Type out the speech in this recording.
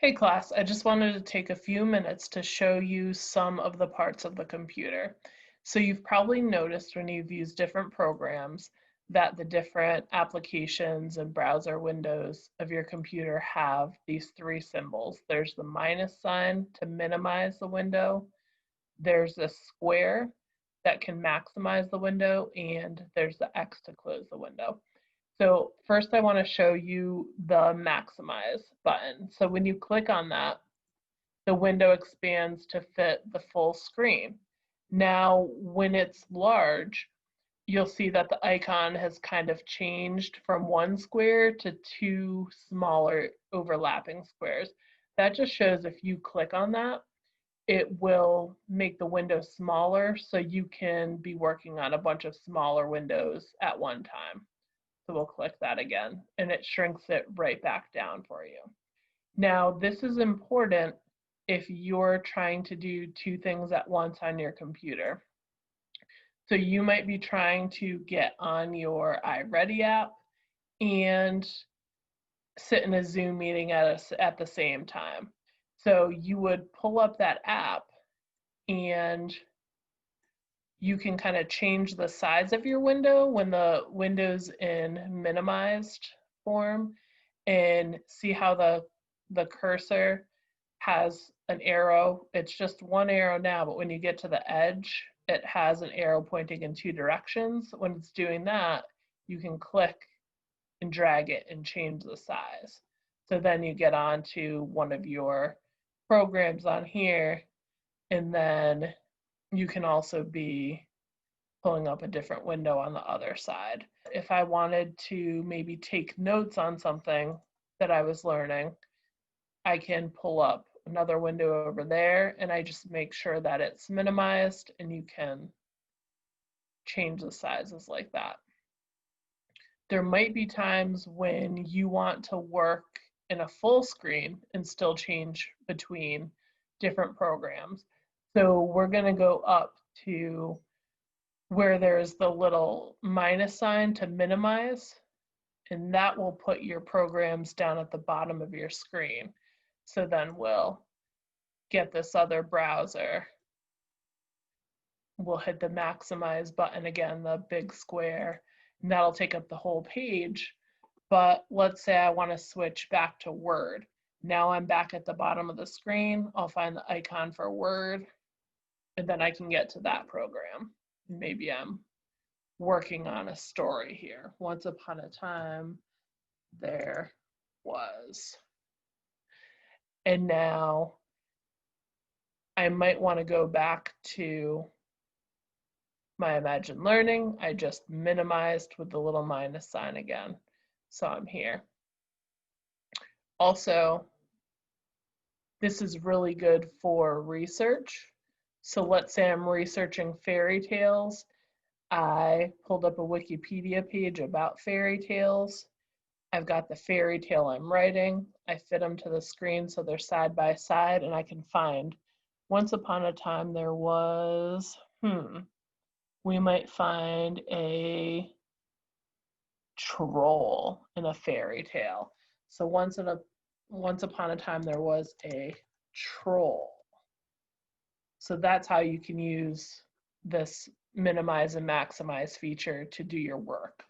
Hey class, I just wanted to take a few minutes to show you some of the parts of the computer. So you've probably noticed when you've used different programs that the different applications and browser windows of your computer have these three symbols. There's the minus sign to minimize the window, there's a square that can maximize the window, and there's the X to close the window. So first I want to show you the maximize button. So when you click on that, the window expands to fit the full screen. Now, when it's large, you'll see that the icon has kind of changed from one square to two smaller overlapping squares. That just shows if you click on that, it will make the window smaller so you can be working on a bunch of smaller windows at one time. So we'll click that again and it shrinks it right back down for you. Now, this is important if you're trying to do two things at once on your computer. So you might be trying to get on your iReady app and sit in a Zoom meeting at the same time. So you would pull up that app and you can kind of change the size of your window when the window's in minimized form and see how the cursor has an arrow. It's just one arrow now, but when you get to the edge, it has an arrow pointing in two directions. When it's doing that, you can click and drag it and change the size. So then you get onto one of your programs on here, and then you can also be pulling up a different window on the other side. If I wanted to maybe take notes on something that I was learning, I can pull up another window over there and I just make sure that it's minimized and you can change the sizes like that. There might be times when you want to work in a full screen and still change between different programs. So we're going to go up to where there's the little minus sign to minimize, and that will put your programs down at the bottom of your screen. So then we'll get this other browser. We'll hit the maximize button again, the big square, and that'll take up the whole page. But let's say I want to switch back to Word. Now I'm back at the bottom of the screen. I'll find the icon for Word, and then I can get to that program. Maybe I'm working on a story here. Once upon a time, there was. And now I might want to go back to my Imagine Learning. I just minimized with the little minus sign again. So I'm here. Also, this is really good for research. So let's say I'm researching fairy tales. I pulled up a Wikipedia page about fairy tales. I've got the fairy tale I'm writing. I fit them to the screen so they're side by side and I can find once upon a time there was, we might find a troll in a fairy tale. So once upon a time there was a troll. So that's how you can use this minimize and maximize feature to do your work.